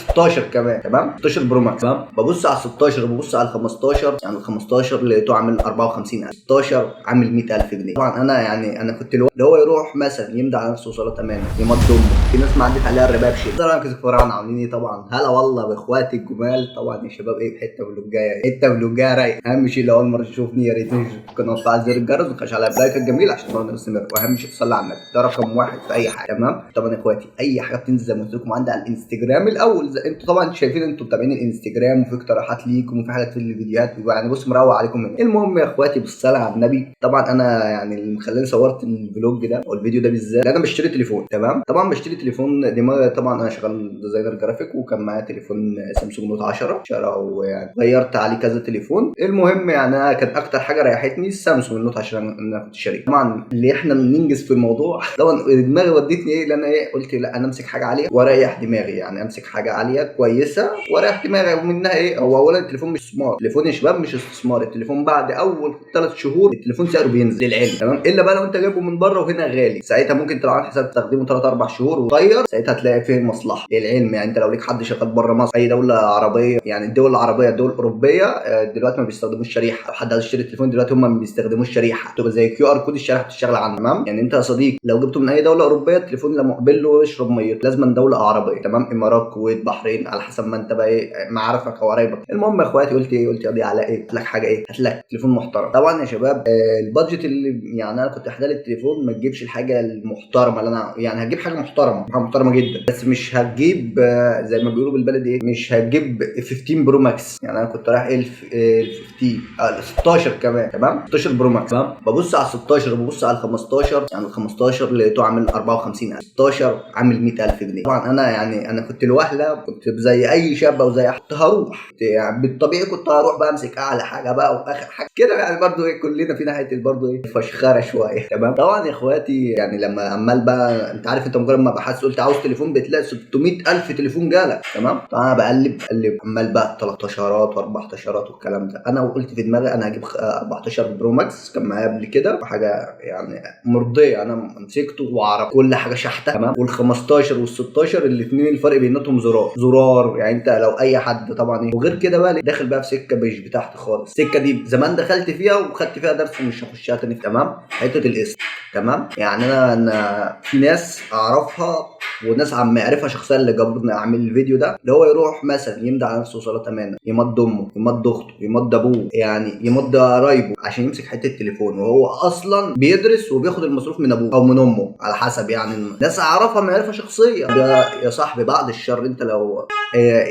16 كمان، تمام، 16 برو ماكس، تمام. ببص على 16 وببص على 15، يعني ال 15 لقيته عامل 54,000، 16 عامل 100,000 جنيه. طبعا انا كنت اللي هو يروح مثلا يمدح على نفسه صلاه امانه، يمد امه، في ناس ما عدت عليها الرباب شيء. طبعا كنت فرحان عاملين ايه طبعا، هلا والله باخواتي الجمال. طبعا يا شباب ايه، حته فلوجايه رايق. اهم شيء لو اول مره تشوفني يا ريت القناه تفعل زر الجرس وتخش على اللايك الجميل عشان نقدر نستمر، واهم شيء تصلي على النبي، ده رقم واحد في اي حاجه، تمام. طبعا يا اخواتي اي حاجه بتنزل زي ما قلت لكم عندي على الانستجرام الاول، انتوا طبعا شايفين، انتوا متابعين الانستجرام وفي اقتراحات ليكم وفي حاجات في الفيديوهات، يعني بص مروق عليكم من. المهم يا اخواتي بالصلاه على النبي، طبعا انا يعني اللي مخليني صورت الفلوج ده او الفيديو ده بالذات، انا بشتري تليفون، تمام. طبعا بشتري تليفون دماغي، طبعا انا شغال ديزاينر جرافيك وكان معايا تليفون سامسونج نوت 10 ويعني غيرت عليه كذا تليفون. المهم يعني انا كانت اكتر حاجه ريحتني السامسونج النوت 10 ان انا كنت شاريه. طبعا اللي احنا ننجز في الموضوع طبعا دماغي ودتني ايه، لان ايه قلت لا انا امسك حاجه عاليه واريح دماغي، يعني امسك حاجه عاليه كويسه واريح دماغي. ومنها ايه، هو اولا التليفون مش استثمار، تليفون يا شباب مش استثمار. التليفون بعد اول 3 شهور التليفون سعره بينزل للعلم، تمام، الا بقى لو انت جايبه من بره وهنا غالي، ساعتها ممكن تلعب على حساب تستخدمه 3 4 شهور وتغير، ساعتها هتلاقي فيه مصلحه للعلم. يعني انت لو ليك حد شغال بره مصر اي دوله عربيه، يعني الدول العربيه الدول الاوروبيه دلوقتي ما بيستخدموش شريحه. لو حد عايز يشتري التليفون دلوقتي هم ما بيستخدموش شريحه، تبقى زي QR كود الشريحه بتشتغل عنه، تمام. يعني انت يا صديقي لو جبته من اي دوله اوروبيه التليفون لما قبل له يشرب ميته لازم دوله عربيه، تمام، امارات كويت بحرين على حسب ما انت بقى ايه معارفك او قرايبك. المهم يا اخواتي قلت ايه، قلت اقضي على ايه، هات لك حاجه ايه، هات لك تليفون محترم. طبعا يا شباب البادجت اللي يعني انا كنت احدى التليفون ما تجيبش الحاجه المحترمه اللي انا يعني هتجيب حاجه محترمه جدا، بس مش هتجيب زي ما بيقولوا بالبلدي ايه، مش هتجيب 15 برو ماكس. يعني انا كنت رايح ال 15 16 كمان، تمام، 16 برو ماكس، تمام. ببص على 16 وببص على 15، يعني ال 15 لقيته عامل 54,000، 16 عامل 100,000 جنيه. طبعا انا كنت الوهله كنت زي اي شاب او زي كنت هروح يعني بالطبيعي كنت هروح بقى امسك اعلى حاجه بقى واخر حاجه كده، يعني برضو ايه كلنا في ناحيه برضو ايه فشخره شويه، تمام. طبعا يا اخواتي يعني لما عمال بقى انت عارف، انت مجرد ما بحثت قلت عاوز تليفون بتلاقي 600,000 تليفون جالك، تمام. طبعا انا بقلب عمال بقى 13 و14 والكلام ده. انا قلت في دماغي انا هجيب 14 برو ماكس كان معايا قبل كده، حاجه يعني مرضيه، انا مسكته وعرف كل حاجه شحته، تمام. وال 15 وال 16 الاثنين الفرق بيناتهم زرار، يعني انت لو اي حد طبعا ايه. وغير كده بقى داخل بقى في سكه مش بتاعتي خالص، السكه دي زمان دخلت فيها وخدت فيها درس ومش هخشها تاني، تمام. حته الاسم، تمام. يعني انا في ناس اعرفها وناس عم معرفها شخصيا اللي جابرني اعمل الفيديو ده، اللي هو يروح مثلا يمدح على نفسه صلاه امانه، يمد امه، يمد اخته، يمد ابوه، يعني يمد قرايبه عشان يمسك حته التليفون، وهو اصلا بيدرس وبياخد المصروف من ابوه او من امه على حسب. يعني ناس اعرفها معرفه شخصيه يا صاحبي بعد الشر، انت لو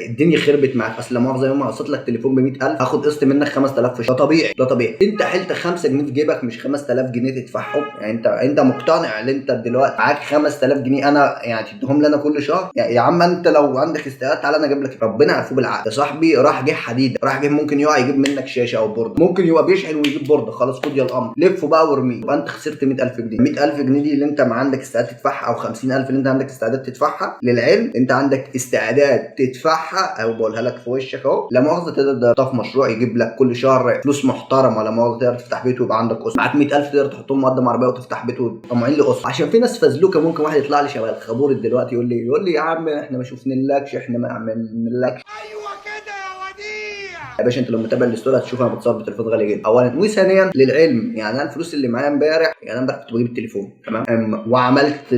الدنيا خربت معاك، اصل مؤاخذه يوم ما قسط لك تليفون ب 100,000 هاخد قسط منك 5,000 في الشهر، ده طبيعي. انت حلت 5 جنيه في جيبك مش 5,000 جنيه تدفعهم، يعني انت مقتنع ان انت دلوقتي معاك 5,000 جنيه انا يعني تديهم لي انا كل شهر؟ يا عم انت لو عندك استعداد تعالى انا اجيب لك، ربنا يعفو بالعقل. يا صاحبي راح جه حديده، راح جه ممكن يقع يجيب منك شاشه او بورد، ممكن يبقى بيشحن ويجيب بورد، خلاص خد يا الامر لفه بقى وارميه، يبقى انت خسرت 100,000 جنيه. 100,000 جنيه دي اللي انت ما عندك استعداد تدفعها، او 50,000 اللي انت عندك استعداد تدفعها. للعلم انت عندك استعداد تدفعها، او بقولها لك في وشك اهو، لا مؤاخذه تقدر تفتح مشروع يجيب لك كل شهر فلوس محترمه، لا مؤاخذه تقدر تفتح بيت ويبقى عندك اسره. معاك 100,000 تقدر تحطهم مقدم عربيه وتفتح بيت وتبقى معين لاسره. عشان في ناس فزلوكه، ممكن واحد يطلع لي شبه الخبور دلوقتي يقول لي يا عم احنا ما شفنالكش، احنا ما عملنالكش. ايوه كده يا وديع يا باشا انت لو متابع الاستوري هتشوف انا بتصور بتليفون غالي جدا اولا، وثانيا للعلم يعني انا الفلوس اللي معايا امبارح، يعني انا امبارح كنت بجيب التليفون، تمام، وعملت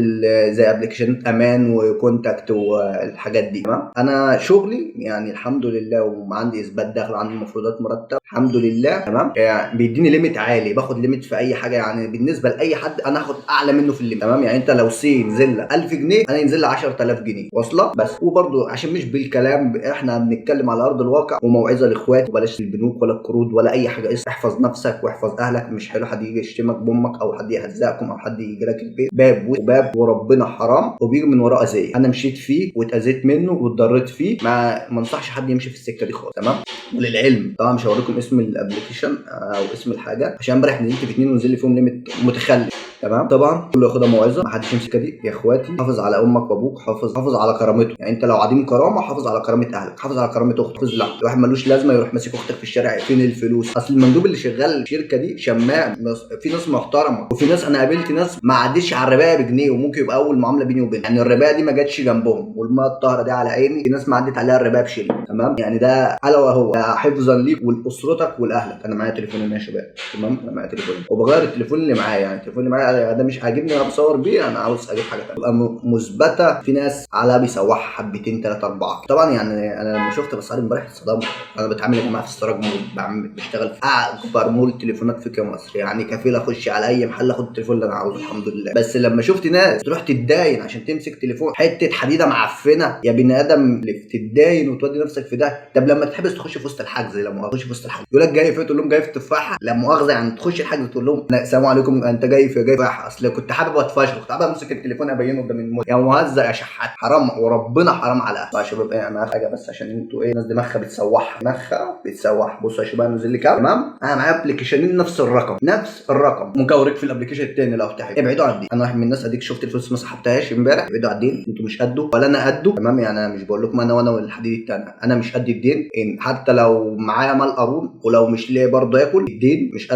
زي ابلكيشنات امان وكونتاكت والحاجات دي، تمام. انا شغلي يعني الحمد لله وعندي اثبات دخل، عندي مفروضات مرتب الحمد لله، تمام. يعني بيديني ليميت عالي، باخد ليميت في اي حاجه، يعني بالنسبه لاي حد انا هاخد اعلى منه في الليميت، تمام. يعني انت لو ينزل 1000 جنيه انا ينزل لي 10,000 جنيه واصله بس. وبرده عشان مش بالكلام، احنا بنتكلم على ارض الواقع وموعظه لاخواتي، وبلاش البنوك ولا القروض ولا اي حاجه. احفظ نفسك واحفظ اهلك، مش حلو حد يجي يشتمك بامك او حد يهزقكم او حد يجي لك البيت، باب وباب وربنا حرام وبيجي من وراه اذيه. انا مشيت فيه واتاذيت منه واتضريت فيه، ما انصحش حد يمشي في السكه دي خالص، تمام. وللعلم طبعا مش هوريكم اسم الابلكيشن او اسم الحاجه عشان امبارح نزلت في 2 ونزل لي فيهم ليميت متخلف، تمام. طبعا كله ياخدها موعظه، ما حدش يمسك دي يا اخواتي. حافظ على امك وابوك، حافظ على كرامته. يعني انت لو عديم كرامه حافظ على كرامه اهلك، حافظ على كرامه اختك. حافظ. لا الواحد ملوش لازمه يروح ماسك اختك في الشارع. فين الفلوس؟ اصل المندوب اللي شغال الشركه دي شمام. في ناس محترمه، وفي ناس انا قابلت ناس ما عدتش على الربايه بجنيه، وممكن يبقى اول معامله بيني وبينهم. يعني الربايه دي ما جاتش جنبهم، والماء الطاهره دي على عيني. في ناس ما عدت عليها الربايه بشيل. تمام. يعني ده الا وهو حفظا ليك ولاسرتك ولاهلك. انا معايا تليفون يا شباب. تمام. انا معايا تليفون وبغير التليفون اللي معايا. يعني التليفون اللي معايا ده مش عاجبني وانا بصور بيه، انا عاوز اجيب حاجه ثانيه تبقى مثبته. في ناس على بيسوحها حبتين 3 4. طبعا يعني انا لما شفت بسعار امبارح اتصدمت. انا بتعامل يا جماعه في استراج مول، بشتغل في اكبر مول تليفونات في مصر. يعني كفيل اخش على اي محل اخد التليفون اللي انا عاوزه الحمد لله. بس لما شفت ناس تروح تتداين عشان تمسك تليفون حته حديده معفنه، يا بني ادم اللي تتداين وتودي نفسك في ده. طب لما تحبس تخش في وسط الحجز، لما تخش في وسط الحجز يقول لك جاي في، تقول لهم جاي في التفاحه. لا مؤاخذه يعني تخش الحجز تقول لهم السلام عليكم انت جاي في تفاحه. اصل كنت حابب اتفشل، كنت حابب امسك التليفون ابينه قدام المول. يا مهزأ يا شحات، حرام وربنا حرام على اهلك. يا شباب ايه انا حاجه بس عشان انتوا ايه، ناس دماغها بتسوح. بصوا يا شباب نزل لي كام. تمام. انا معايا ابلكيشنين نفس الرقم. ممكن اوريك في الابلكيشن التاني لو تحب. ابعدوا عن دي. انا واحد من الناس اديك شفت الفلوس ما سحبتهاش امبارح. ابعدوا عن الدين. انتوا مش قده ولا انا قده. تمام. يعني انا مش بقول لكم انا والحديد التاني، انا مش قد الدين. إن حتى لو معايا مال قارون ولو مش ليه برضه ياكل، الدين مش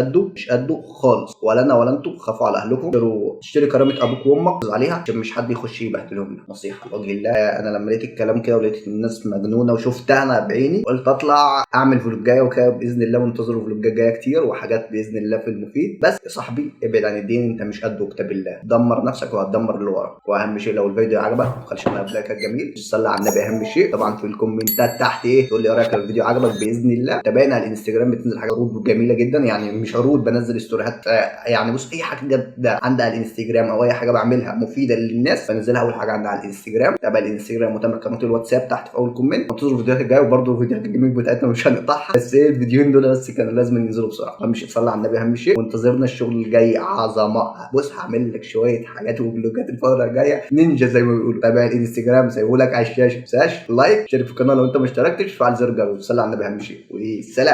قده خالص. ولا انا ولا انتوا. خافوا على اهلكم. اشتري كرامه ابوك وامك عليها عشان مش حد يخش يبهدلهم. نصيحه لوجه الله. انا لما لقيت الكلام كده ولقيت الناس مجنونه وشفتها انا بعيني، قلت اطلع اعمل فلوج جايه وكده باذن الله. وانتظروا فلوج جايه كتير وحاجات باذن الله في المفيد. بس يا صاحبي ابعد عن الدين، انت مش قده كتاب الله. دمر نفسك وهتدمر اللي وراك. واهم شيء لو الفيديو عجبك ما تخليش من قبلك الجميل صلي على النبي. اهم شيء طبعا في الكومنتات تحت ايه تقول لي ايه رايك الفيديو عجبك باذن الله. تابعنا على الانستجرام بتنزل حاجات عروض جميله جدا. يعني مش عروض، بنزل ستوريهات. يعني بص اي حاجه ده عندي على الانستجرام او اي حاجه بعملها مفيده للناس بنزلها اول حاجه عندي على الانستجرام. تابع الانستجرام وتابع قناه الواتساب تحت في اول كومنت. وانتظروا الفيديوهات الجايه وبرده الفيديوهات الجميل بتاعتنا مش هنقطعها. بس ايه الفيديوهين دول بس كانوا لازم ينزلوا بسرعه. اهم شيء تصلي على النبي اهم شيء. وانتظرنا الشغل الجاي عظمه. بص هعمل لك شويه حاجات وفلوجات الفتره الجايه نينجا زي ما بيقولوا. تابع الانستجرام سايبه لك على الشاشه. ما تنساش لايك، شارك في القناه لو انت ما اشتركتش، فعل زر الجرس. صلي على النبي اهم شيء. والسلام.